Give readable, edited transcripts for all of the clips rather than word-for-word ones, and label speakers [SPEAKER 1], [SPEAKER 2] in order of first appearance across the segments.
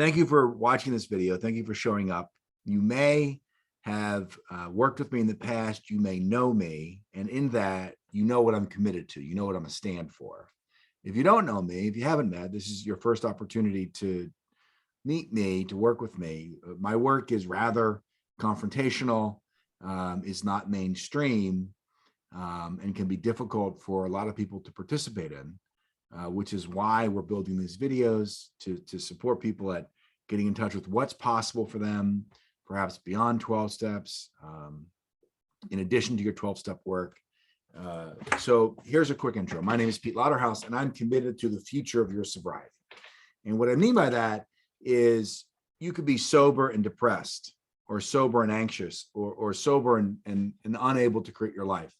[SPEAKER 1] Thank you for watching this video. Thank you for showing up. You may have worked with me in the past. You may know me. And in that, you know what I'm committed to. You know what I'm a stand for. If you don't know me, if you haven't met, this is your first opportunity to meet me, to work with me. My work is rather confrontational, is not mainstream, and can be difficult for a lot of people to participate in, which is why we're building these videos to support people at getting in touch with what's possible for them, perhaps beyond 12 steps, in addition to your 12-step work. So here's a quick intro. My name is Pete Lauderhouse, and I'm committed to the future of your sobriety. And what I mean by that is you could be sober and depressed, or sober and anxious, or sober and unable to create your life,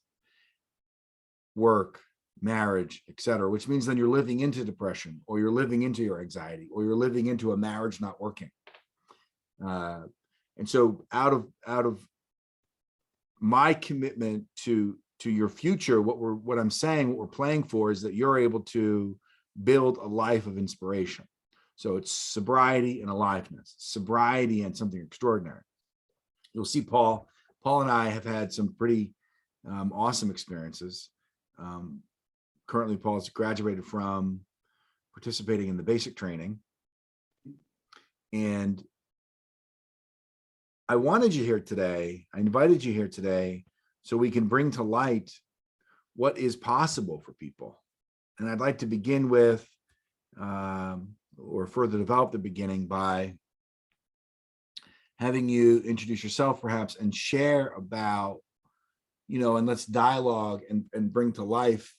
[SPEAKER 1] work, marriage, etc., which means then you're living into depression, or you're living into your anxiety, or you're living into a marriage not working. And so out of my commitment to your future, what we're playing for is that you're able to build a life of inspiration. So it's sobriety and aliveness, sobriety and something extraordinary. You'll see Paul and I have had some pretty awesome experiences. Currently, Paul has graduated from participating in the basic training. And I wanted you here today. I invited you here today so we can bring to light what is possible for people. And I'd like to begin with, or further develop the beginning by having you introduce yourself perhaps and share about, and let's dialogue and bring to life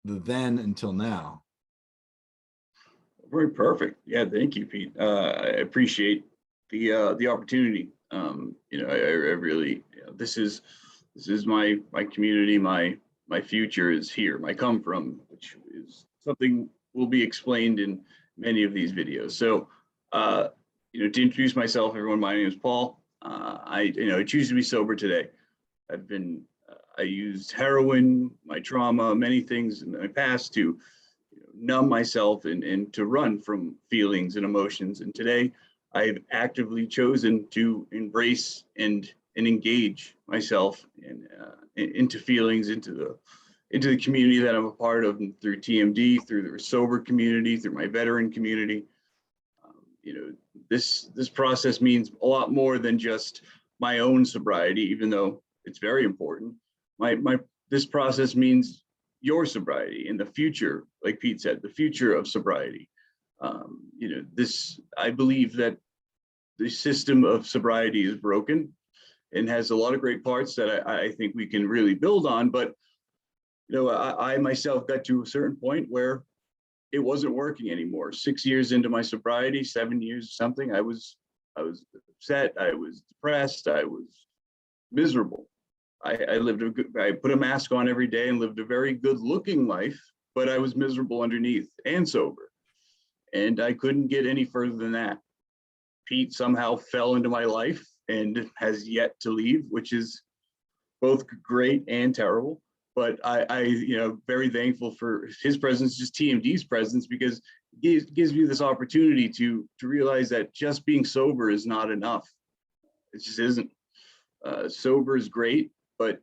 [SPEAKER 1] the then until now.
[SPEAKER 2] Very perfect. Yeah, thank you, Pete. I appreciate the opportunity. I really, this is my community. My future is here. My come from, which is something will be explained in many of these videos. So, to introduce myself, everyone, my name is Paul. I choose to be sober today. I used heroin, my trauma, many things in my past to numb myself and to run from feelings and emotions. And today I've actively chosen to embrace and engage myself into feelings, into the community that I'm a part of, and through TMD, through the sober community, through my veteran community. This process means a lot more than just my own sobriety, even though it's very important. This process means your sobriety in the future, like Pete said, the future of sobriety. I believe that the system of sobriety is broken and has a lot of great parts that I think we can really build on. But I myself got to a certain point where it wasn't working anymore. 6 years into my sobriety, 7 years, something, I was upset, I was depressed, I was miserable. I put a mask on every day and lived a very good looking life, but I was miserable underneath and sober. And I couldn't get any further than that. Pete somehow fell into my life and has yet to leave, which is both great and terrible. But I very thankful for his presence, just TMD's presence, because it gives me this opportunity to realize that just being sober is not enough. It just isn't. Sober is great, but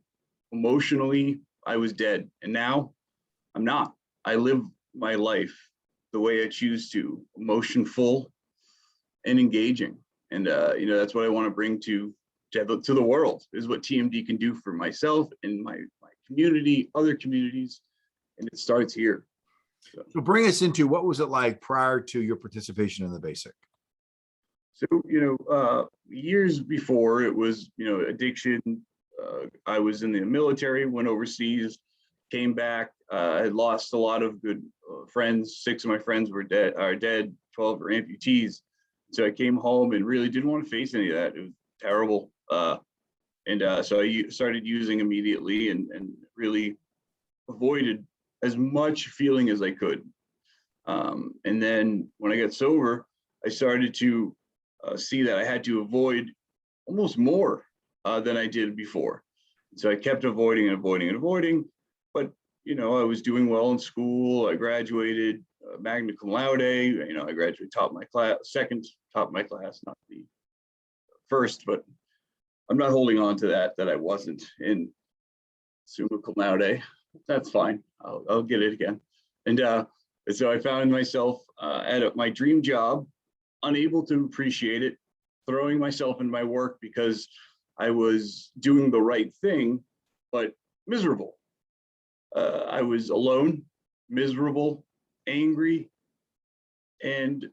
[SPEAKER 2] emotionally, I was dead. And now I'm not. I live my life the way I choose to, emotion full and engaging. And, that's what I want to bring to the world, is what TMD can do for myself and my community, other communities. And it starts here.
[SPEAKER 1] So bring us into, what was it like prior to your participation in the basic?
[SPEAKER 2] So, years before, it was, addiction. I was in the military, went overseas, came back. I had lost a lot of good friends. 6 of my friends are dead, 12 are amputees. So I came home and really didn't want to face any of that. It was terrible. So I started using immediately and really avoided as much feeling as I could. And then when I got sober, I started to see that I had to avoid almost more than I did before. So I kept avoiding and avoiding and avoiding. But, I was doing well in school. I graduated, magna cum laude. You know, I graduated top of my class, second top of my class, not the first, but I'm not holding on to that I wasn't in summa cum laude. That's fine. I'll get it again. And so I found myself at my dream job, unable to appreciate it, throwing myself in my work because I was doing the right thing, but miserable. I was alone, miserable, angry, and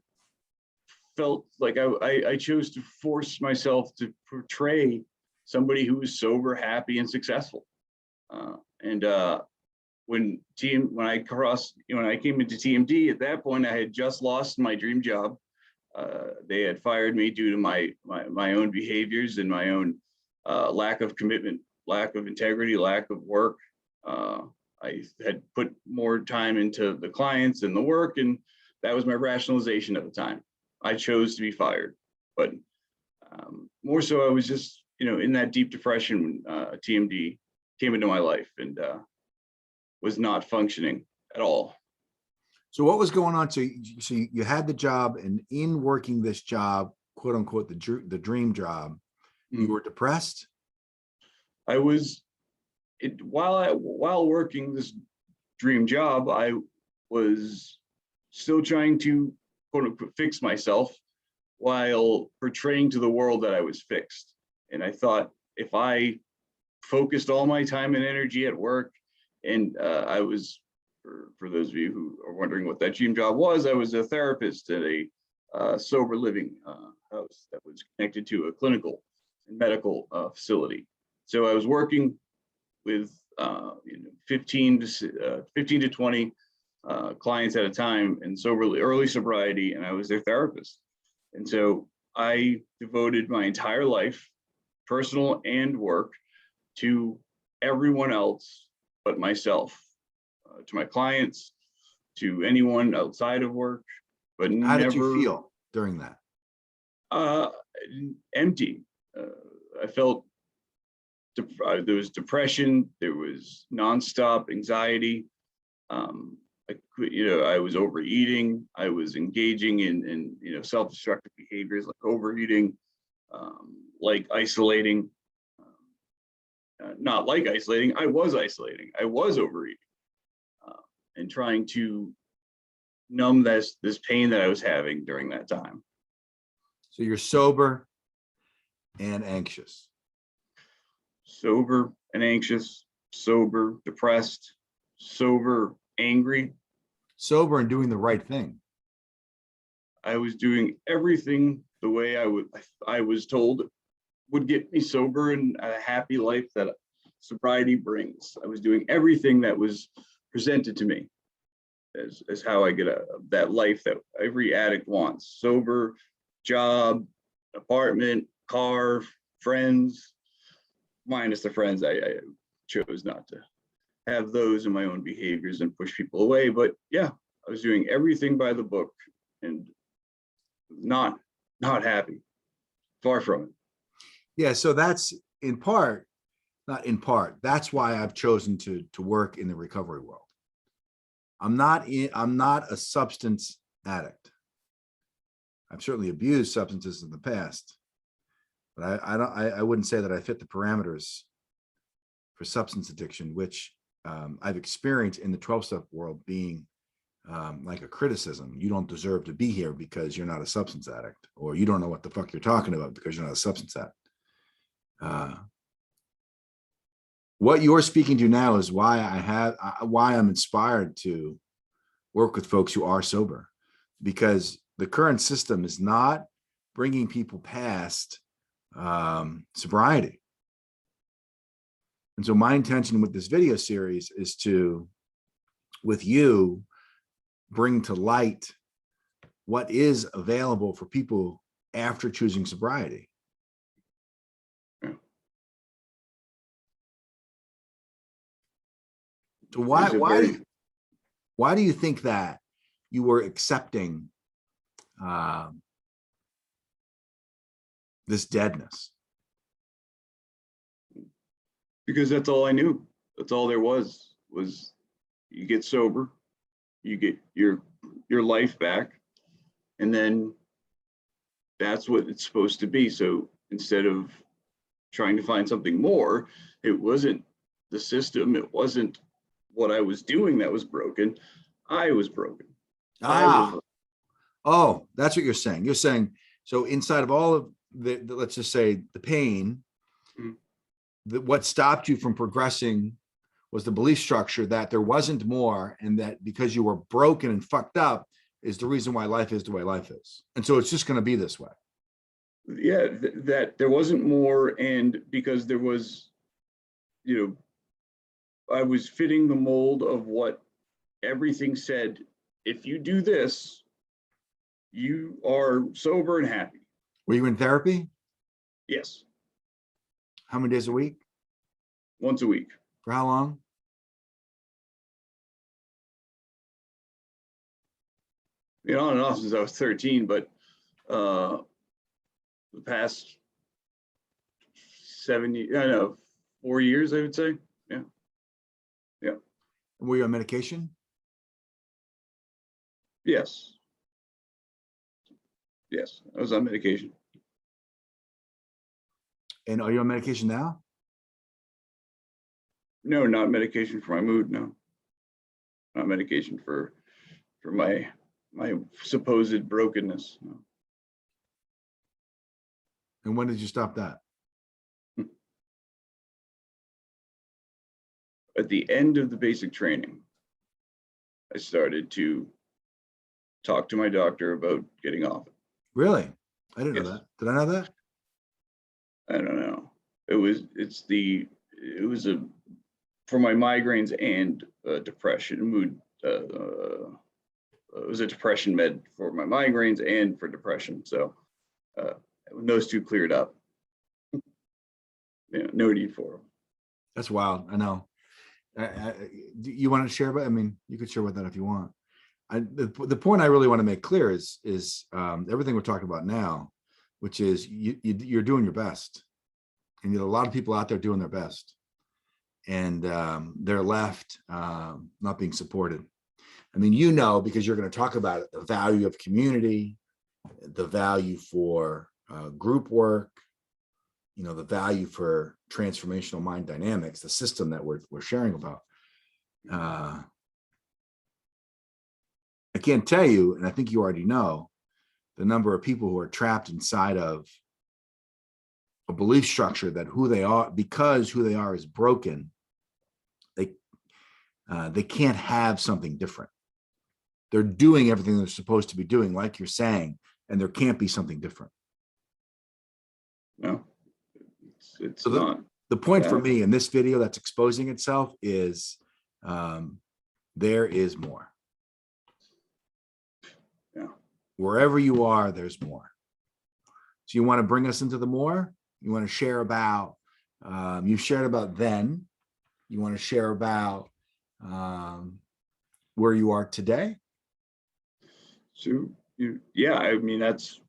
[SPEAKER 2] felt like I chose to force myself to portray somebody who was sober, happy, and successful. And when I came into TMD, at that point, I had just lost my dream job. They had fired me due to my own behaviors and my own lack of commitment, lack of integrity, lack of work. I had put more time into the clients and the work, and that was my rationalization at the time. I chose to be fired, but more so, I was just, in that deep depression when TMD came into my life and was not functioning at all.
[SPEAKER 1] So what was going on? So you had the job, and in working this job, quote unquote, the dream job, you were depressed?
[SPEAKER 2] I was, while working this dream job, I was still trying to, quote unquote, fix myself while portraying to the world that I was fixed. And I thought, if I focused all my time and energy at work, and I was, for those of you who are wondering what that dream job was, I was a therapist at a sober living house that was connected to a clinical and medical facility. So I was working with 15 to 20 clients at a time in early sobriety, and I was their therapist. And so I devoted my entire life, personal and work, to everyone else but myself, to my clients, to anyone outside of work, but
[SPEAKER 1] How
[SPEAKER 2] never.
[SPEAKER 1] did you feel during that?
[SPEAKER 2] Empty. I felt there was depression, there was nonstop anxiety. I was overeating. I was engaging in self-destructive behaviors like overeating, like isolating. Not like isolating. I was isolating. I was overeating, and trying to numb this pain that I was having during that time.
[SPEAKER 1] So you're sober and anxious.
[SPEAKER 2] Sober and anxious, sober, depressed, sober, angry.
[SPEAKER 1] Sober and doing the right thing.
[SPEAKER 2] I was doing everything the way I was told would get me sober and a happy life that sobriety brings. I was doing everything that was presented to me as how I get that life that every addict wants: sober, job, apartment, car, friends, minus the friends. I chose not to have those in my own behaviors and push people away. But yeah, I was doing everything by the book and not happy, far from it.
[SPEAKER 1] Yeah, so that's not in part, that's why I've chosen to work in the recovery world. I'm not a substance addict. I've certainly abused substances in the past, but I wouldn't say that I fit the parameters for substance addiction, which I've experienced in the 12-step world being like a criticism. You don't deserve to be here because you're not a substance addict, or you don't know what the fuck you're talking about because you're not a substance addict. What you're speaking to now is why I'm inspired to work with folks who are sober, because the current system is not bringing people past sobriety. And so my intention with this video series is to, with you, bring to light what is available for people after choosing sobriety. So why do you think that you were accepting this deadness?
[SPEAKER 2] Because that's all I knew. That's all there was you get sober, you get your life back, and then that's what it's supposed to be. So instead of trying to find something more, it wasn't the system, it wasn't what I was doing that was broken. I was broken. I
[SPEAKER 1] Ah,
[SPEAKER 2] was.
[SPEAKER 1] oh, that's what you're saying. You're saying, so inside of all of let's just say the pain,
[SPEAKER 2] Mhm.
[SPEAKER 1] what stopped you from progressing was the belief structure that there wasn't more, and that because you were broken and fucked up is the reason why life is the way life is. And so it's just going to be this way.
[SPEAKER 2] Yeah, that there wasn't more, and because there was, you know, I was fitting the mold of what everything said. If you do this, you are sober and happy.
[SPEAKER 1] Were you in therapy?
[SPEAKER 2] Yes,
[SPEAKER 1] How many days a week?
[SPEAKER 2] once a week.
[SPEAKER 1] For how long?
[SPEAKER 2] You know, on and off since I was 13, but the past 70, I know, 4 years, I would say. Yeah. Yeah.
[SPEAKER 1] Were you on medication?
[SPEAKER 2] Yes. Yes. I was on medication.
[SPEAKER 1] And are you on medication now?
[SPEAKER 2] No, not medication for my mood. No, not medication for my supposed brokenness. No.
[SPEAKER 1] And when did you stop that?
[SPEAKER 2] At the end of the basic training, I started to talk to my doctor about getting off it.
[SPEAKER 1] Really? I didn't know
[SPEAKER 2] Yes.
[SPEAKER 1] that. Did I know that?
[SPEAKER 2] I don't know. It was for my migraines and depression, mood. It was a depression med for my migraines and for depression. So when those two cleared up, no need for them.
[SPEAKER 1] That's wild. I know. You want to share about? I mean, you could share with that if you want. The point I really want to make clear is everything we're talking about now, which is you're doing your best, and a lot of people out there doing their best, and they're left not being supported. I mean, because you're going to talk about it, the value of community, the value for group work, the value for transformational mind dynamics, the system that we're sharing about. I can't tell you, and I think you already know, the number of people who are trapped inside of a belief structure that who they are, because who they are is broken, they can't have something different. They're doing everything they're supposed to be doing, like you're saying, and there can't be something different.
[SPEAKER 2] No, it's
[SPEAKER 1] So
[SPEAKER 2] not.
[SPEAKER 1] The point for me in this video that's exposing itself is there is more.
[SPEAKER 2] Yeah.
[SPEAKER 1] Wherever you are, there's more. So you want to bring us into the more? You want to share about, you shared about then. You want to share about where you are today?
[SPEAKER 2] So yeah, I mean, that's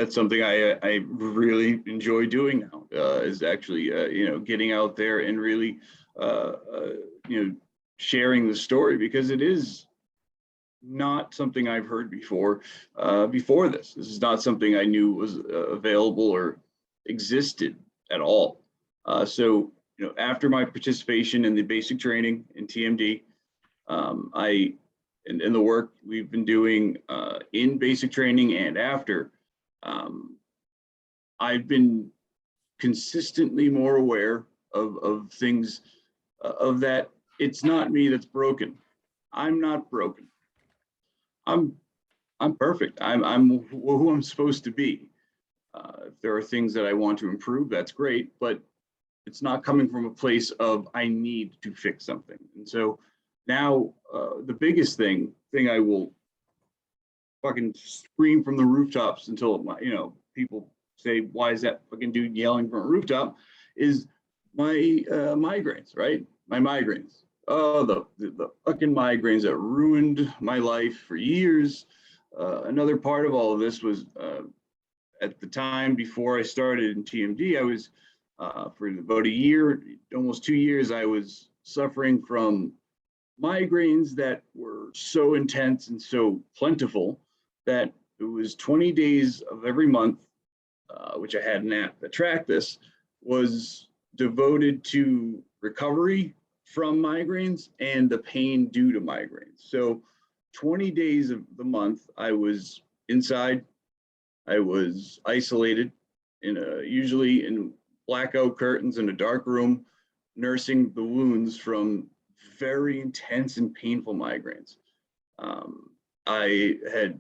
[SPEAKER 2] something I really enjoy doing now, is actually, getting out there and really, sharing the story, because it is not something I've heard before this. This is not something I knew was available or existed at all. So, after my participation in the basic training in TMD, in the work we've been doing in basic training and after, I've been consistently more aware of things, of that it's not me that's broken. I'm not broken. I'm perfect. I'm who I'm supposed to be. If there are things that I want to improve, that's great, but it's not coming from a place of I need to fix something. And so now the biggest thing I will fucking scream from the rooftops until people say, why is that fucking dude yelling from a rooftop, is my migraines, right? My migraines. Oh, the fucking migraines that ruined my life for years. Another part of all of this was at the time before I started in TMD, I was for about a year, almost 2 years, I was suffering from migraines that were so intense and so plentiful that it was 20 days of every month, which I had an app that tracked this, was devoted to recovery from migraines and the pain due to migraines. So 20 days of the month, I was inside, I was isolated usually in blackout curtains in a dark room, nursing the wounds from very intense and painful migraines. I had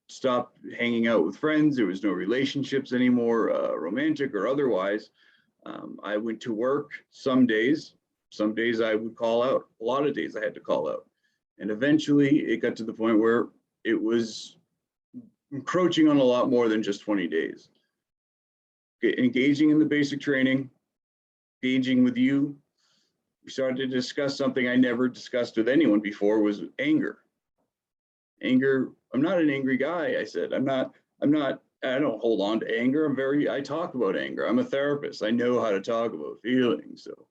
[SPEAKER 2] stopped hanging out with friends. There was no relationships anymore, romantic or otherwise. I went to work some days I would call out, a lot of days I had to call out. And eventually it got to the point where it was encroaching on a lot more than just 20 days. Engaging in the basic training, engaging with you, we started to discuss something I never discussed with anyone before, was anger. Anger, I'm not an angry guy, I said. I don't hold on to anger. I talk about anger. I'm a therapist. I know how to talk about feelings. So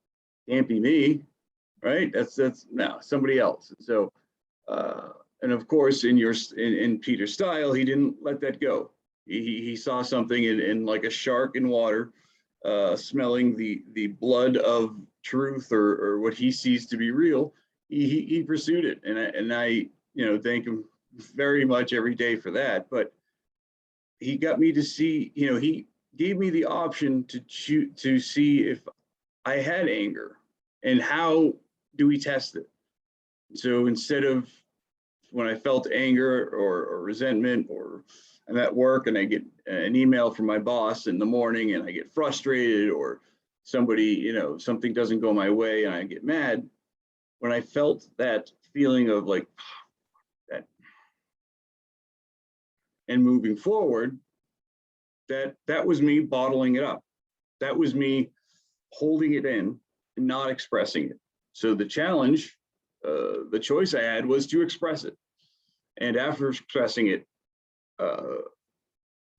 [SPEAKER 2] can't be me, right? That's no, somebody else. So, and of course, in Peter's style, he didn't let that go. He saw something in like a shark in water, smelling the blood of truth or what he sees to be real. He pursued it, and I thank him very much every day for that. But he got me to see, he gave me the option to see if I had anger and how do we test it. So instead of when I felt anger or resentment, or I'm at work and I get an email from my boss in the morning and I get frustrated, or somebody, something doesn't go my way and I get mad, when I felt that feeling of like that and moving forward, that was me bottling it up. That was me holding it in and not expressing it. So the challenge, the choice I had was to express it. And after expressing it,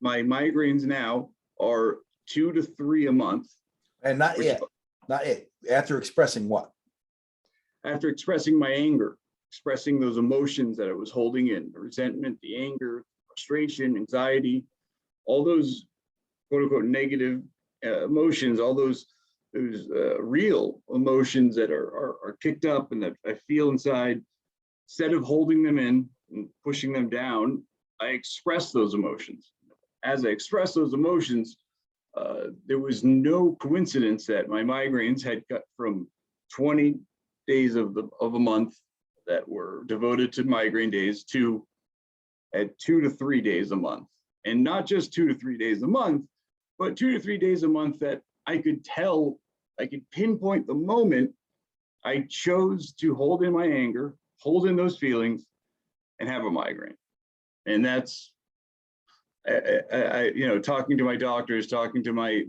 [SPEAKER 2] my migraines now are 2 to 3 a month.
[SPEAKER 1] And not yet. After expressing what?
[SPEAKER 2] After expressing my anger, expressing those emotions that I was holding in, the resentment, the anger, frustration, anxiety, all those quote unquote negative emotions, all those real emotions that are kicked up and that I feel inside, instead of holding them in and pushing them down, I express those emotions. As I express those emotions, there was no coincidence that my migraines had got from 20 days of a month that were devoted to migraine days to at 2 to 3 days a month. And not just 2 to 3 days a month, but 2 to 3 days a month that I could tell, I could pinpoint the moment I chose to hold in my anger, hold in those feelings, and have a migraine. And that's, talking to my doctors, talking to my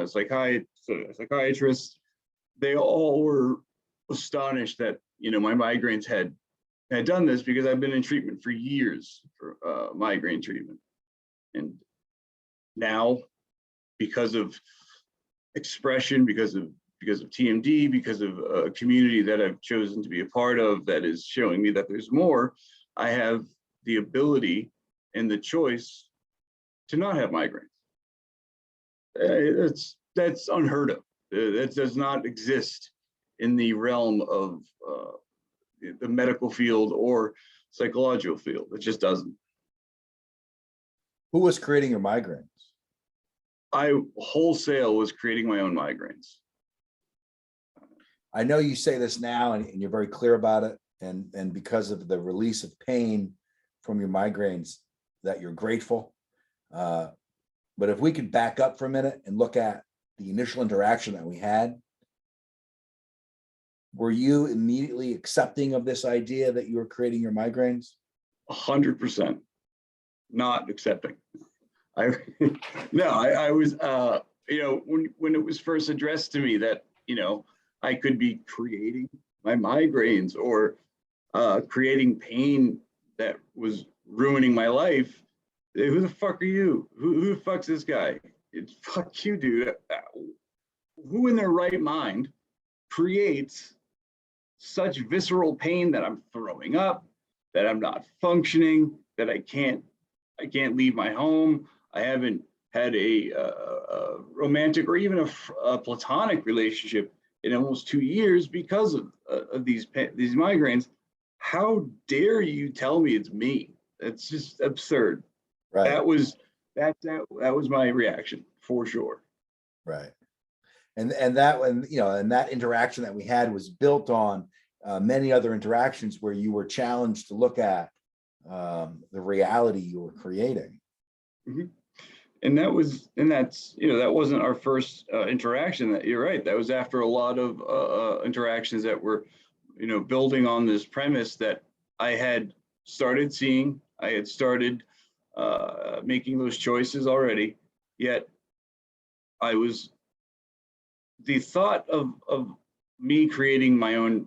[SPEAKER 2] psychiatrists, they all were astonished that, my migraines had done this, because I've been in treatment for years for migraine treatment. And now, because of expression, because of TMD, because of a community that I've chosen to be a part of that is showing me that there's more, I have the ability and the choice to not have migraines. That's unheard of. That does not exist in the realm of the medical field or psychological field. It just doesn't.
[SPEAKER 1] Who was creating your migraines?
[SPEAKER 2] I wholesale was creating my own migraines.
[SPEAKER 1] I know you say this now and you're very clear about it. And because of the release of pain from your migraines, that you're grateful. But if we could back up for a minute and look at the initial interaction that we had, were you immediately accepting of this idea that you were creating your migraines?
[SPEAKER 2] 100% not accepting. I was, when it was first addressed to me that, I could be creating my migraines or creating pain that was ruining my life. Who the fuck are you? Who the fuck's this guy? Fuck you, dude. Who in their right mind creates such visceral pain that I'm throwing up, that I'm not functioning, that I can't leave my home. I haven't had a romantic or even a platonic relationship in almost 2 years because of these migraines. How dare you tell me it's me? It's just absurd.
[SPEAKER 1] Right.
[SPEAKER 2] That was my reaction for sure.
[SPEAKER 1] Right. And that interaction that we had was built on many other interactions where you were challenged to look at the reality you were creating.
[SPEAKER 2] Mm-hmm. And that wasn't our first interaction. That you're right. That was after a lot of interactions that were, building on this premise that I had started seeing. I had started making those choices already. Yet, the thought of me creating my own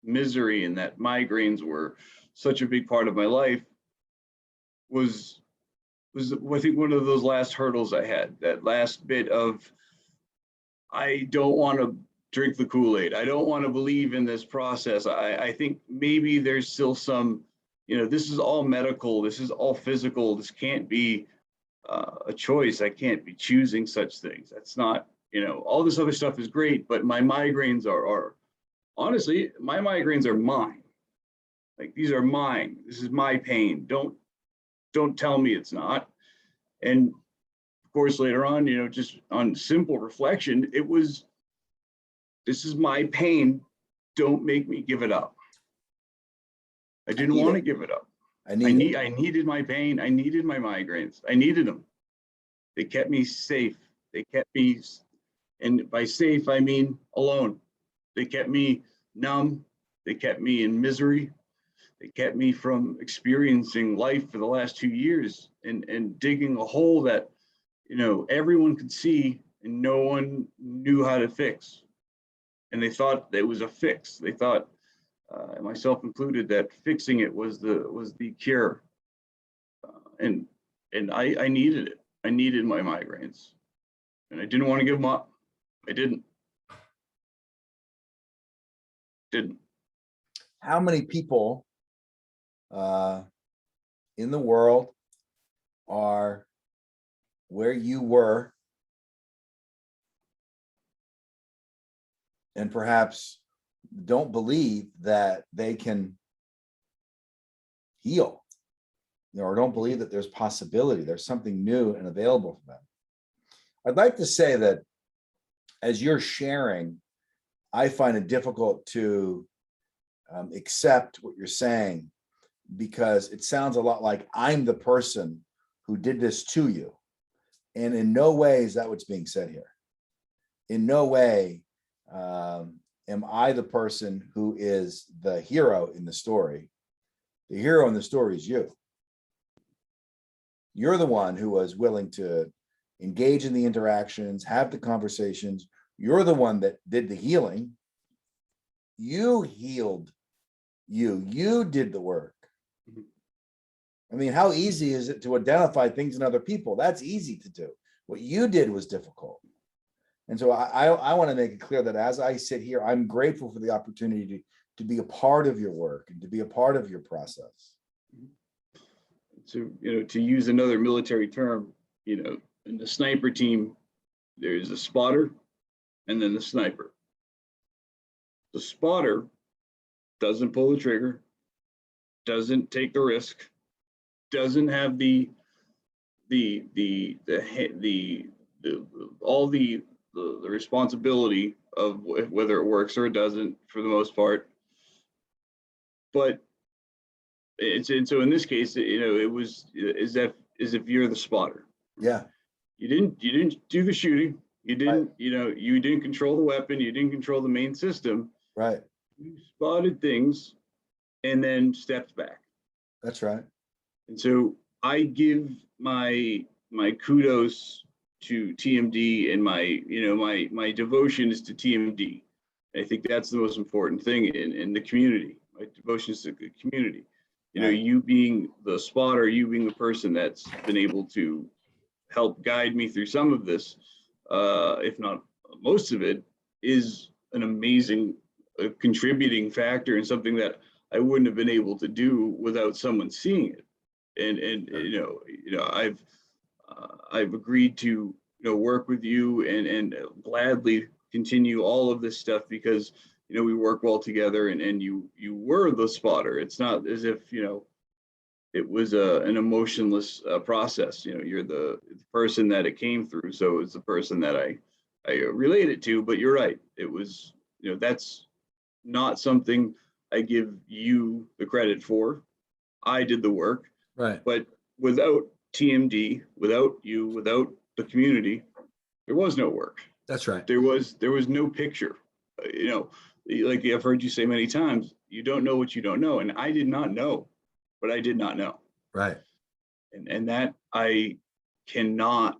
[SPEAKER 2] misery and that migraines were such a big part of my life was I think one of those last hurdles I had, that last bit of, I don't want to drink the Kool-Aid. I don't want to believe in this process. I think maybe there's still some, this is all medical. This is all physical. This can't be a choice. I can't be choosing such things. That's not, all this other stuff is great, but my migraines are honestly, my migraines are mine. Like, these are mine. This is my pain. Don't tell me it's not. And of course, later on, just on simple reflection, it was, this is my pain. Don't make me give it up. I didn't want to give it up. I needed my pain. I needed my migraines. I needed them. They kept me safe. They kept me, and by safe, I mean alone. They kept me numb. They kept me in misery. They kept me from experiencing life for the last 2 years and digging a hole that, everyone could see and no one knew how to fix. And they thought it was a fix. They thought, myself included, that fixing it was the cure. And I needed it. I needed my migraines, and I didn't want to give them up. I didn't.
[SPEAKER 1] How many people in the world are where you were, and perhaps don't believe that they can heal, or don't believe that there's possibility, there's something new and available for them? I'd like to say that as you're sharing, I find it difficult to accept what you're saying, because it sounds a lot like I'm the person who did this to you. And in no way is that what's being said here. In no way am I the person who is the hero in the story. The hero in the story is you. You're the one who was willing to engage in the interactions, have the conversations. You're the one that did the healing. You healed you. You did the work. I mean, how easy is it to identify things in other people? That's easy to do. What you did was difficult. And so I want to make it clear that as I sit here, I'm grateful for the opportunity to be a part of your work and to be a part of your process.
[SPEAKER 2] So, to use another military term, in the sniper team, there's a spotter and then the sniper. The spotter doesn't pull the trigger, doesn't take the risk, doesn't have all the responsibility of whether it works or it doesn't, for the most part. But so in this case, it was as if you're the spotter.
[SPEAKER 1] Yeah.
[SPEAKER 2] You didn't do the shooting. You didn't, right. You didn't control the weapon. You didn't control the main system.
[SPEAKER 1] Right.
[SPEAKER 2] You spotted things and then stepped back.
[SPEAKER 1] That's right.
[SPEAKER 2] And so I give my kudos to TMD, and my devotion is to TMD. I think that's the most important thing in the community. My devotion is to the community. Right. You being the spotter, you being the person that's been able to help guide me through some of this, if not most of it, is an amazing a contributing factor and something that I wouldn't have been able to do without someone seeing it. And I've agreed to work with you and gladly continue all of this stuff because we work well together, and you were the spotter. It's not as if it was an emotionless process. You're the person that it came through, so it's the person that I related to. But you're right, it was that's not something I give you the credit for. I did the work,
[SPEAKER 1] Right.
[SPEAKER 2] but without TMD, without you, without the community, there was no work.
[SPEAKER 1] That's right.
[SPEAKER 2] There was no picture. Like I've heard you say many times, you don't know what you don't know, and I did not know what I did not know.
[SPEAKER 1] Right.
[SPEAKER 2] And that I cannot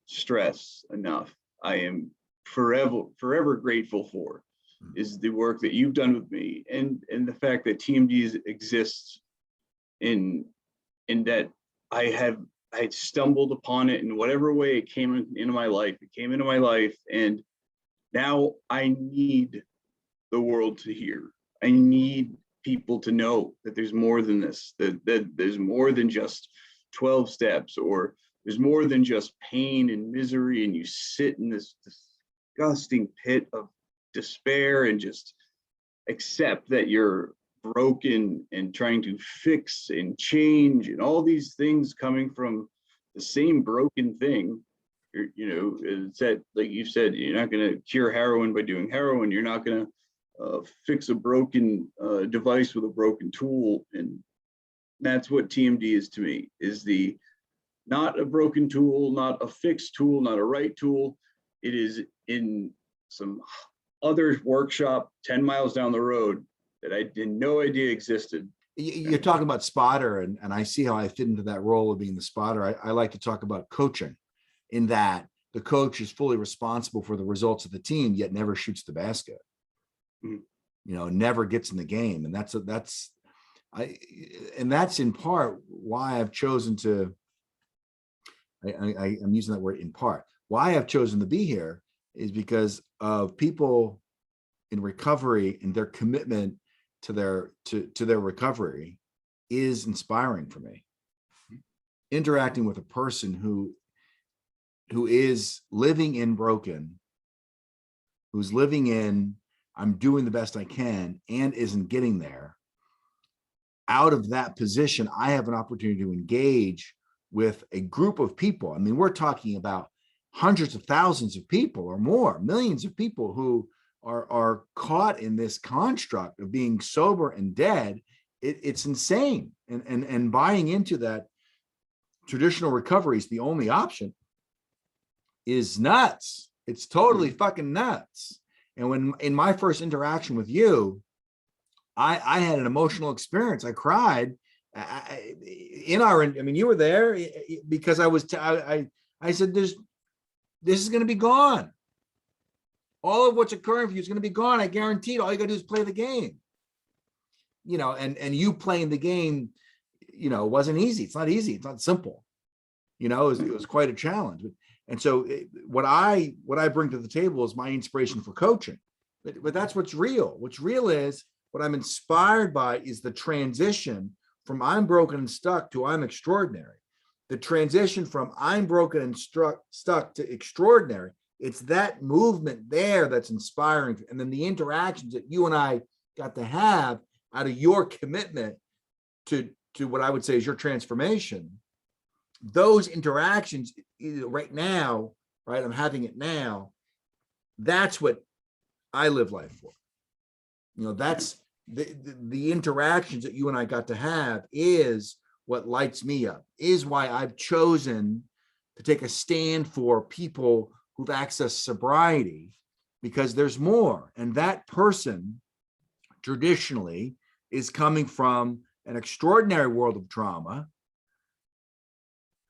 [SPEAKER 2] stress enough. I am forever grateful for is the work that you've done with me, and the fact that TMD exists in that I had stumbled upon it in whatever way it came into my life. It came into my life, and now I need the world to hear. I need people to know that there's more than this, that there's more than just 12 steps, or there's more than just pain and misery, and you sit in this disgusting pit of despair and just accept that you're broken and trying to fix and change and all these things coming from the same broken thing. It's that, like you said, you're not going to cure heroin by doing heroin. You're not going to fix a broken device with a broken tool. And that's what TMD is to me, is the not a broken tool, not a fixed tool, not a right tool. It is in some other workshop 10 miles down the road that I had no idea existed.
[SPEAKER 1] You're talking about spotter, and I see how I fit into that role of being the spotter. I like to talk about coaching, in that the coach is fully responsible for the results of the team, yet never shoots the basket. Never gets in the game. And that's in part why I've chosen to, I'm using that word in part, why I've chosen to be here is because of people in recovery, and their commitment to their recovery is inspiring for me. Interacting with a person who is living in broken, who's living in I'm doing the best I can and isn't getting there. Out of that position, I have an opportunity to engage with a group of people. I mean, we're talking about hundreds of thousands of people or more, millions of people who are caught in this construct of being sober and dead. It's insane. And buying into that traditional recovery is the only option is nuts. It's totally fucking nuts. And when in my first interaction with you, I had an emotional experience. I cried you were there because I said, this is going to be gone. All of what's occurring for you is going to be gone. I guarantee it. All you got to do is play the game. And you playing the game, wasn't easy. It's not easy. It's not simple. It was quite a challenge. And so what I bring to the table is my inspiration for coaching. But that's what's real. What's real is what I'm inspired by is the transition from I'm broken and stuck to I'm extraordinary. The transition from I'm broken and stuck to extraordinary. It's that movement there that's inspiring. And then the interactions that you and I got to have out of your commitment to what I would say is your transformation. Those interactions right now, right? I'm having it now. That's what I live life for. That's the interactions that you and I got to have is what lights me up, is why I've chosen to take a stand for people who've accessed sobriety, because there's more. And that person traditionally is coming from an extraordinary world of trauma,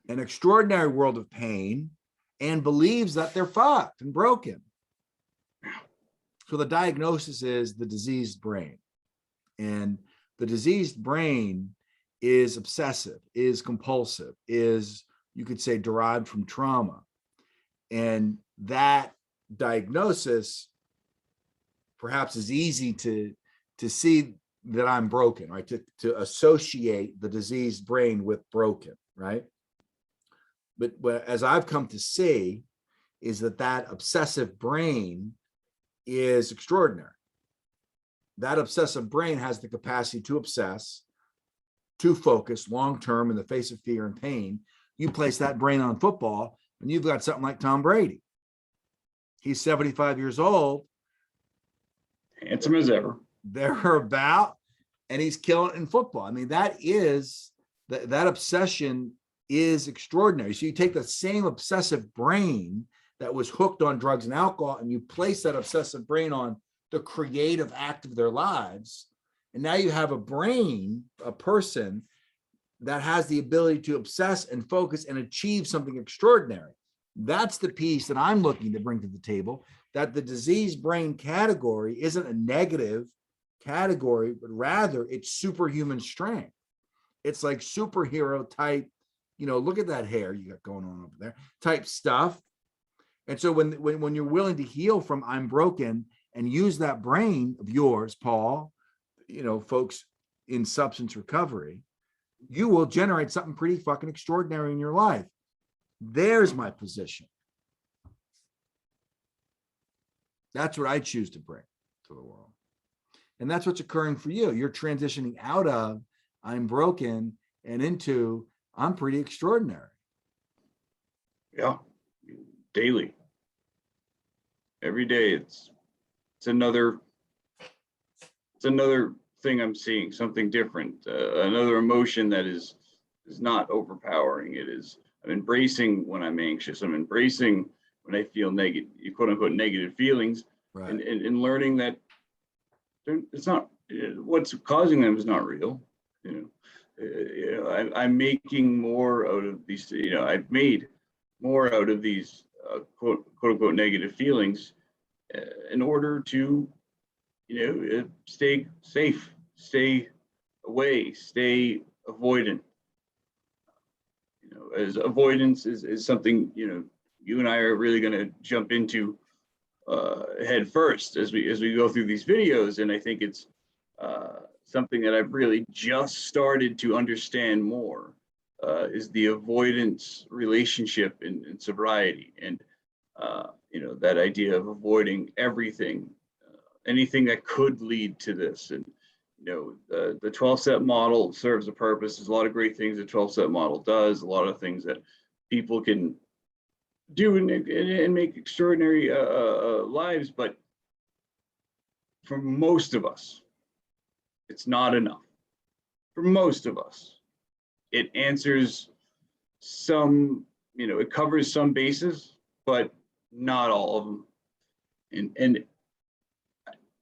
[SPEAKER 1] an extraordinary world of pain, and believes that they're fucked and broken. So the diagnosis is the diseased brain. And the diseased brain is obsessive, is compulsive, is, you could say, derived from trauma. And that diagnosis perhaps is easy to see that I'm broken, right? To associate the diseased brain with broken, right? But as I've come to see, is that obsessive brain is extraordinary. That obsessive brain has the capacity to obsess, to focus long term in the face of fear and pain. You place that brain on football, and you've got something like Tom Brady. He's 75 years old.
[SPEAKER 2] Handsome as ever.
[SPEAKER 1] Thereabout, and he's killing it in football. I mean, that obsession is extraordinary. So you take the same obsessive brain that was hooked on drugs and alcohol, and you place that obsessive brain on the creative act of their lives. And now you have a brain, a person that has the ability to obsess and focus and achieve something extraordinary. That's the piece that I'm looking to bring to the table, that the diseased brain category isn't a negative category, but rather it's superhuman strength. It's like superhero type, look at that hair you got going on over there type stuff. And so when you're willing to heal from I'm broken and use that brain of yours, Paul, folks in substance recovery, you will generate something pretty fucking extraordinary in your life. There's my position. That's what I choose to bring to the world. And that's what's occurring for you. You're transitioning out of I'm broken and into I'm pretty extraordinary.
[SPEAKER 2] Yeah, daily. Every day it's another thing I'm seeing, something different, another emotion that is not overpowering. I'm embracing when I'm anxious. I'm embracing when I feel negative, quote unquote, negative feelings,
[SPEAKER 1] right.
[SPEAKER 2] and learning that it's not, what's causing them is not real. I'm making more out of these. I've made more out of these quote unquote negative feelings in order to, stay safe, stay away, stay avoidant. As avoidance is something, you and I are really going to jump into head first as we go through these videos. And I think it's something that I've really just started to understand more, is the avoidance relationship in sobriety. And, that idea of avoiding everything, anything that could lead to this. And, the 12-step model serves a purpose. There's a lot of great things the 12-step model does, a lot of things that people can do and make extraordinary lives. But for most of us, it's not enough. For most of us, it answers some, it covers some bases, but not all of them. And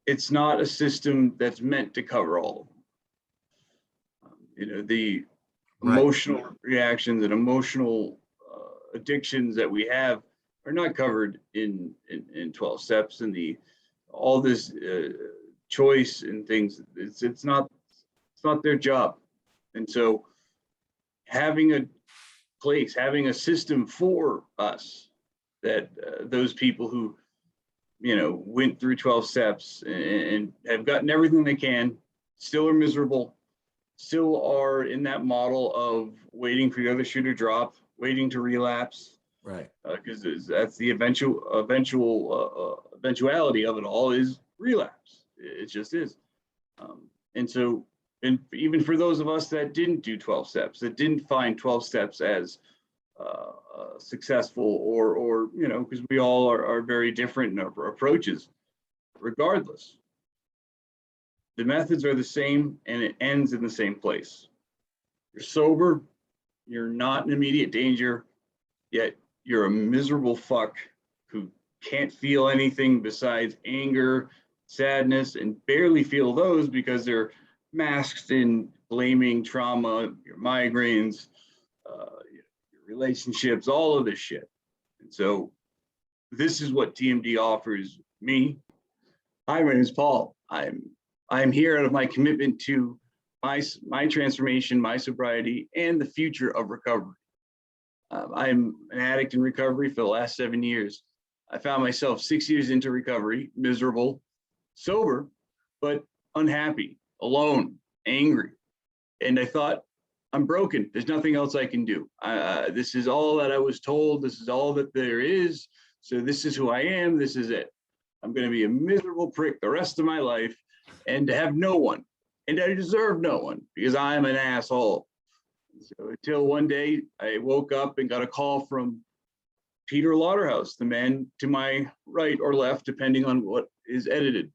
[SPEAKER 2] it's not a system that's meant to cover all of them. The
[SPEAKER 1] Right.
[SPEAKER 2] emotional reactions and emotional addictions that we have are not covered in 12 steps, and all this choice and things. It's not their job. And so having a place, having a system for us, that those people who went through 12 steps and have gotten everything they can, still are miserable, still are in that model of waiting for the other shoe to drop, waiting to relapse.
[SPEAKER 1] Right.
[SPEAKER 2] Because that's the eventuality of it all is relapse. It just is. And so, and even for those of us that didn't do 12 steps, that didn't find 12 steps as successful, or because we all are very different in our approaches, regardless, the methods are the same and it ends in the same place. You're sober, you're not in immediate danger, yet you're a miserable fuck who can't feel anything besides anger, sadness, and barely feel those because they're masked in blaming, trauma, your migraines, relationships, all of this shit. And so this is what TMD offers me. Hi, my name is Paul. I'm here out of my commitment to my transformation, my sobriety, and the future of recovery. I'm an addict in recovery for the last 7 years. I found myself 6 years into recovery, miserable, sober, but unhappy, alone, angry. And I thought, I'm broken. There's nothing else I can do. This is all that I was told. This is all that there is. So this is who I am. This is it. I'm going to be a miserable prick the rest of my life and to have no one. And I deserve no one because I'm an asshole. So until one day I woke up and got a call from Peter Lauderhouse, the man to my right or left, depending on what is edited.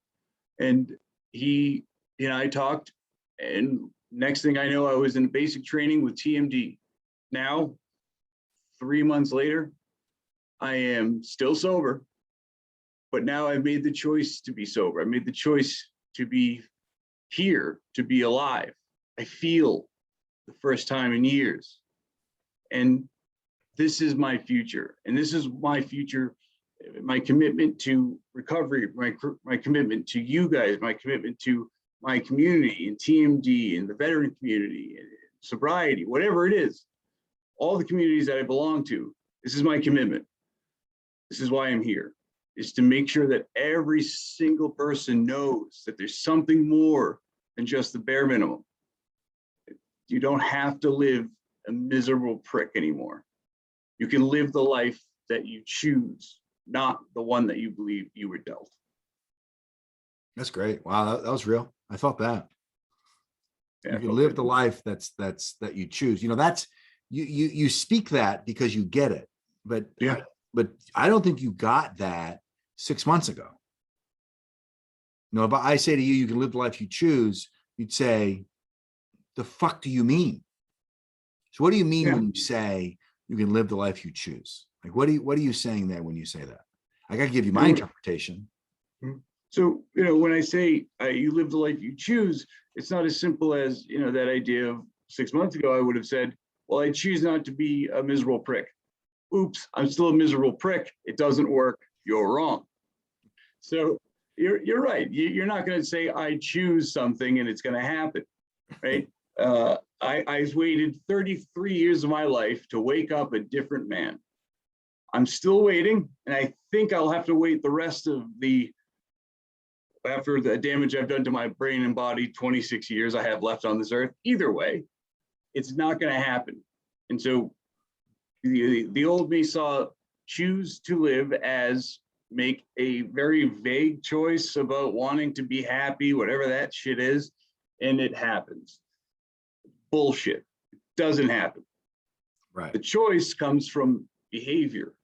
[SPEAKER 2] And he and I talked, and next thing I know, I was in basic training with TMD. Now, 3 months later, I am still sober, but now I've made the choice to be sober. I made the choice to be here, to be alive. I feel the first time in years. And this is my future. And this is my future, my commitment to recovery, my commitment to you guys, my commitment to my community and TMD and the veteran community and sobriety, whatever it is, all the communities that I belong to, this is my commitment. This is why I'm here, is to make sure that every single person knows that there's something more than just the bare minimum. You don't have to live a miserable prick anymore. You can live the life that you choose, not the one that you believe you were dealt.
[SPEAKER 1] That's great. Wow, that was real. I felt that.
[SPEAKER 2] Yeah,
[SPEAKER 1] you can live the life that you choose. You know, that's you speak that because you get it, but
[SPEAKER 2] yeah,
[SPEAKER 1] but I don't think you got that 6 months ago. You know, if I say to you, you can live the life you choose, you'd say, the fuck do you mean? So what do you mean when you say you can live the life you choose? Like, what are you saying there when you say that? I got to give you my interpretation.
[SPEAKER 2] So, you know, when I say you live the life you choose, it's not as simple as, you know, that idea of 6 months ago, I would have said, well, I choose not to be a miserable prick. Oops, I'm still a miserable prick. It doesn't work. You're wrong. So you're right. You're not going to say I choose something and it's going to happen, right? I waited 33 years of my life to wake up a different man. I'm still waiting, and I think I'll have to wait the rest of after the damage I've done to my brain and body, 26 years I have left on this earth. Either way, it's not going to happen. And so the old me saw choose to live as make a very vague choice about wanting to be happy, whatever that shit is, and it happens. Bullshit. It doesn't happen.
[SPEAKER 1] Right.
[SPEAKER 2] The choice comes from behavior.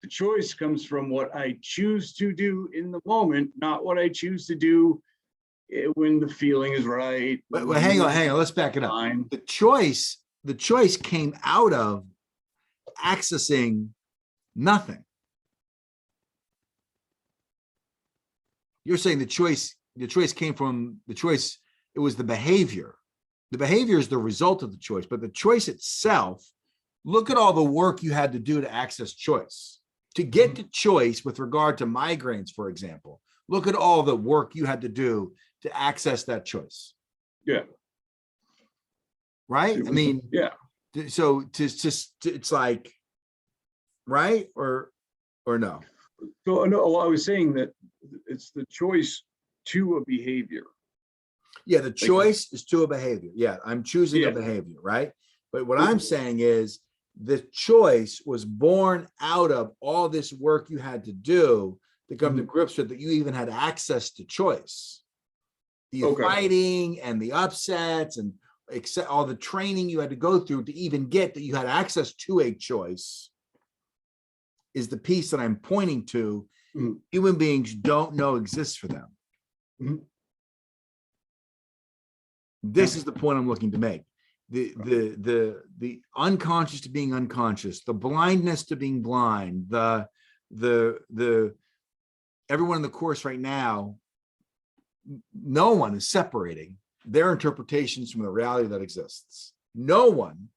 [SPEAKER 2] The choice comes from what I choose to do in the moment, not what I choose to do when the feeling is right.
[SPEAKER 1] But hang on. Let's back it up. The choice came out of accessing nothing. You're saying the choice came from the choice. It was the behavior. The behavior is the result of the choice, but the choice itself, look at all the work you had to do to access choice. To get to choice with regard to migraines, for example, look at all the work you had to do to access that choice.
[SPEAKER 2] Yeah.
[SPEAKER 1] Right? I mean,
[SPEAKER 2] yeah.
[SPEAKER 1] So it's like, right? Or no?
[SPEAKER 2] So no, I was saying that it's the choice to a behavior.
[SPEAKER 1] Yeah, the choice is to a behavior. Yeah, I'm choosing a behavior, right? But what I'm saying is the choice was born out of all this work you had to do to come to grips with that you even had access to choice. The fighting and the upsets and all the training you had to go through to even get that you had access to a choice is the piece that I'm pointing to. Human beings don't know exists for them. This is the point I'm looking to make. The unconscious to being unconscious, the blindness to being blind, the everyone in the course right now, no one is separating their interpretations from the reality that exists. No one,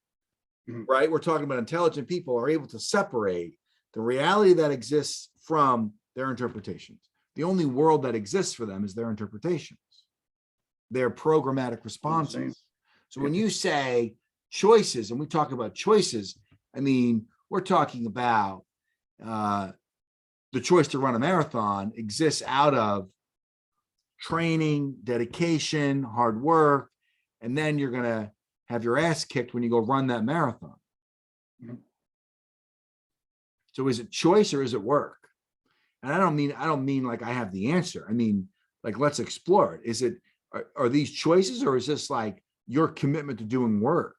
[SPEAKER 1] right? We're talking about intelligent people are able to separate the reality that exists from their interpretations. The only world that exists for them is their interpretations, their programmatic responses. So when you say choices, and we talk about choices, I mean, we're talking about the choice to run a marathon exists out of training, dedication, hard work, and then you're going to have your ass kicked when you go run that marathon.
[SPEAKER 2] Mhm.
[SPEAKER 1] So is it choice or is it work? And I don't mean like I have the answer. I mean, like, let's explore it. Is it, are these choices, or is this like your commitment to doing work?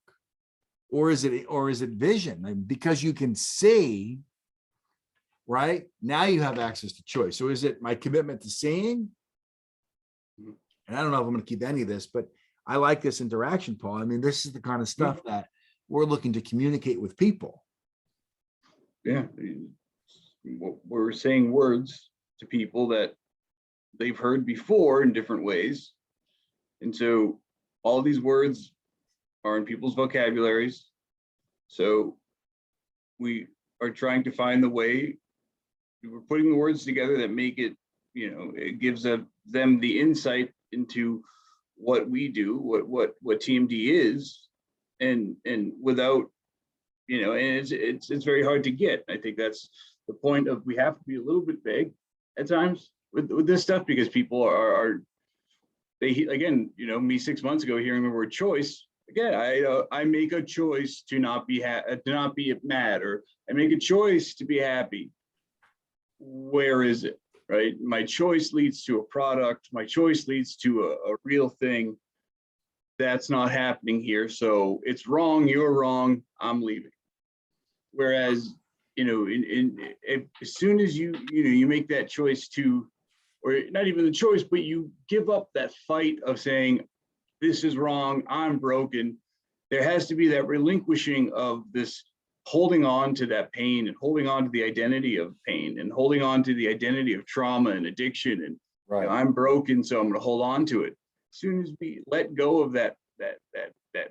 [SPEAKER 1] Or is it vision? And because you can see, right? Now you have access to choice. So is it my commitment to seeing? And I don't know if I'm going to keep any of this, but I like this interaction, Paul. I mean, this is the kind of stuff that we're looking to communicate with people.
[SPEAKER 2] Yeah, we're saying words to people that they've heard before in different ways. And so all these words are in people's vocabularies. So we are trying to find the way, we're putting the words together that make it, it gives them the insight into what we do, what TMD is, and without, and it's very hard to get. I think that's the point of, we have to be a little bit vague at times with this stuff, because people are they, again, me 6 months ago hearing the word choice, again, I make a choice to not be mad, or I make a choice to be happy. Where is it? Right? My choice leads to a product. My choice leads to a real thing. That's not happening here. So it's wrong. You're wrong. I'm leaving. Whereas, as soon as you make that choice to, or not even the choice, but you give up that fight of saying, this is wrong, I'm broken, there has to be that relinquishing of this, holding on to that pain, and holding on to the identity of pain, and holding on to the identity of trauma and addiction. And
[SPEAKER 1] Right.
[SPEAKER 2] I'm broken, so I'm going to hold on to it. As soon as we let go of that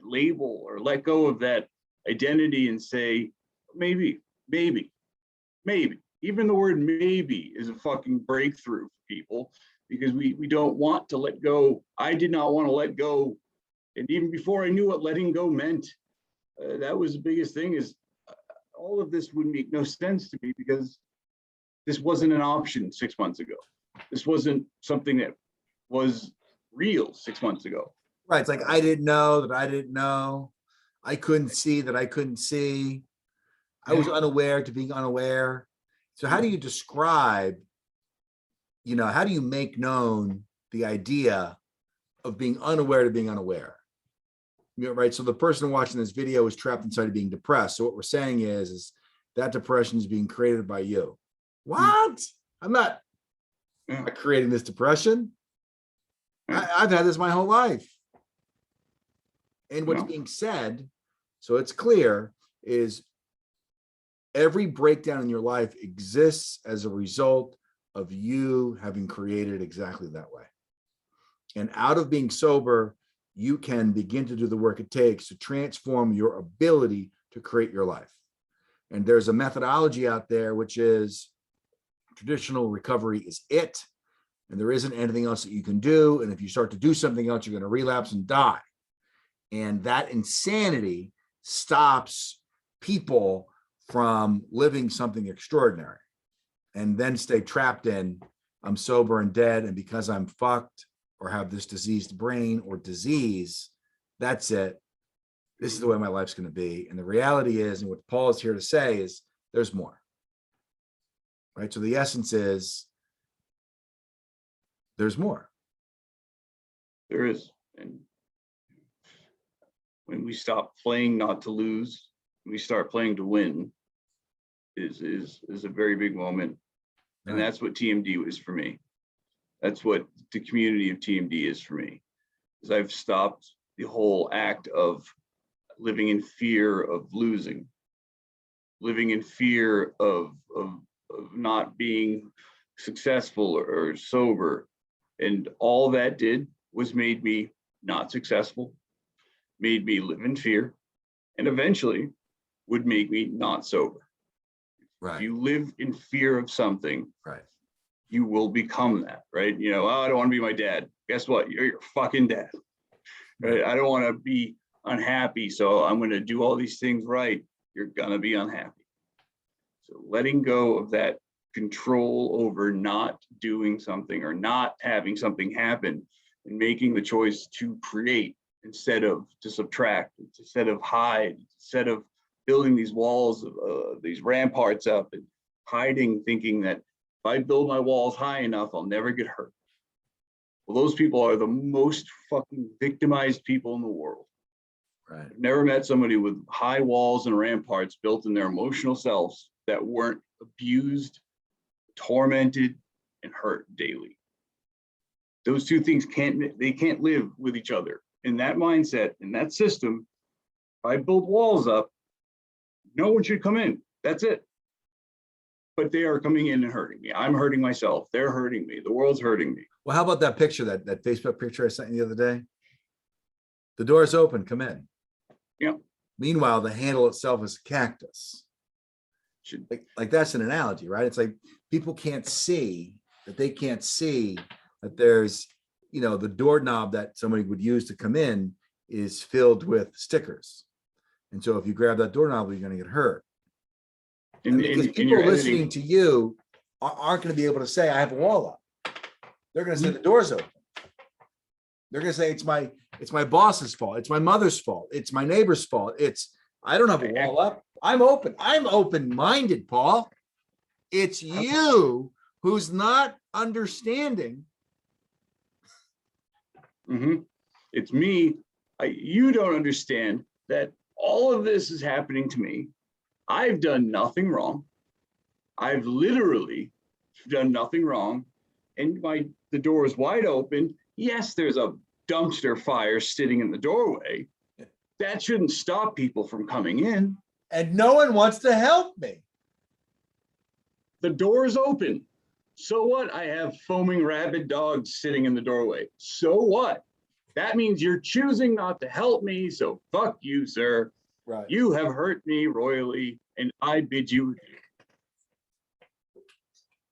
[SPEAKER 2] label, or let go of that identity, and say, maybe, even the word maybe is a fucking breakthrough for people, because we don't want to let go. I did not want to let go. And even before I knew what letting go meant, that was the biggest thing, is all of this would make no sense to me, because this wasn't an option 6 months ago. This wasn't something that was real 6 months ago.
[SPEAKER 1] Right. It's like, I didn't know that I didn't know. I couldn't see that I couldn't see. I was unaware to being unaware. So how do you describe, how do you make known the idea of being unaware to being unaware? Right. So the person watching this video is trapped inside of being depressed. So what we're saying is that depression is being created by you. What? I'm not creating this depression. I've had this my whole life. And what's being said, so it's clear, is every breakdown in your life exists as a result of you having created exactly that way. And out of being sober, you can begin to do the work it takes to transform your ability to create your life. And there's a methodology out there, which is traditional recovery is it. And there isn't anything else that you can do. And if you start to do something else, you're going to relapse and die. And that insanity stops people from living something extraordinary, and then stay trapped in, I'm sober and dead, and because I'm fucked or have this diseased brain or disease, that's it. This is the way my life's going to be. And the reality is, and what Paul is here to say, is there's more. Right? So the essence is there's more.
[SPEAKER 2] There is. And when we stop playing not to lose, we start playing to win, is a very big moment. And
[SPEAKER 1] Right.
[SPEAKER 2] that's what TMD is for me. That's what the community of TMD is for me. Is I've stopped the whole act of living in fear of losing, living in fear of not being successful or sober. And all that did was made me not successful, made me live in fear, and eventually would make me not sober.
[SPEAKER 1] Right.
[SPEAKER 2] If you live in fear of something,
[SPEAKER 1] Right.
[SPEAKER 2] you will become that, right? Oh, I don't want to be my dad. Guess what? You're your fucking dad. Right? I don't want to be unhappy, so I'm going to do all these things right. You're going to be unhappy. So letting go of that control over not doing something or not having something happen, and making the choice to create instead of to subtract, instead of hide, instead of building these walls, these ramparts up and hiding, thinking that if I build my walls high enough, I'll never get hurt. Well, those people are the most fucking victimized people in the world.
[SPEAKER 1] Right.
[SPEAKER 2] I've never met somebody with high walls and ramparts built in their emotional selves that weren't abused, tormented, and hurt daily. Those two things can't live with each other. In that mindset, in that system, if I build walls up, no one should come in. That's it. But they are coming in and hurting me. I'm hurting myself. They're hurting me. The world's hurting me.
[SPEAKER 1] Well, how about that picture, that Facebook picture I sent you the other day? The door's open, come in.
[SPEAKER 2] Yeah.
[SPEAKER 1] Meanwhile, the handle itself is a cactus. Like that's an analogy, right? It's like people can't see that that there's, you know, the doorknob that somebody would use to come in is filled with stickers. And so if you grab that doorknob, you're going to get hurt. And because people listening to you aren't going to be able to say, I have a wall up. They're going to say the door's open. They're going to say, it's my boss's fault. It's my mother's fault. It's my neighbor's fault. I don't have a wall up. I'm open. I'm open-minded, Paul. It's you who's not understanding.
[SPEAKER 2] It's me. You don't understand that all of this is happening to me. I've done nothing wrong. I've literally done nothing wrong. And the door is wide open. Yes, there's a dumpster fire sitting in the doorway. That shouldn't stop people from coming in.
[SPEAKER 1] And no one wants to help me.
[SPEAKER 2] The door is open. So what? I have foaming rabid dogs sitting in the doorway. So what? That means you're choosing not to help me. So fuck you, sir.
[SPEAKER 1] Right.
[SPEAKER 2] You have hurt me royally, and I bid you adieu.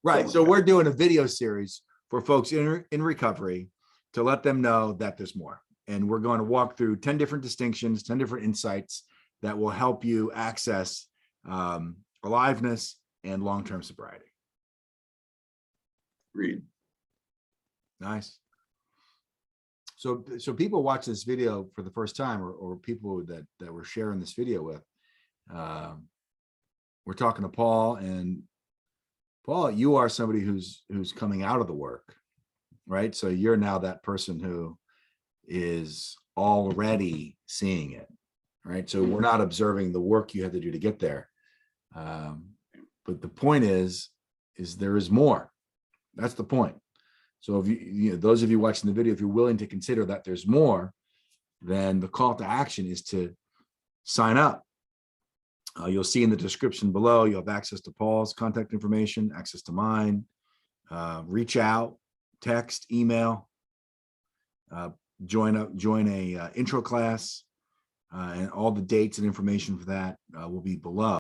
[SPEAKER 1] Right. So we're doing a video series for folks in recovery to let them know that there's more. And we're going to walk through 10 different distinctions, 10 different insights that will help you access aliveness and long-term sobriety.
[SPEAKER 2] Agreed.
[SPEAKER 1] Nice. So people watch this video for the first time, or people that we're sharing this video with. We're talking to Paul, and Paul, you are somebody who's coming out of the work, right? So you're now that person who is already seeing it, right? So we're not observing the work you have to do to get there. But the point is there is more. That's the point. So if you know, those of you watching the video, if you're willing to consider that there's more, then the call to action is to sign up. You'll see in the description below, you'll have access to Paul's contact information, access to mine, reach out, text, email, join a intro class, and all the dates and information for that will be below.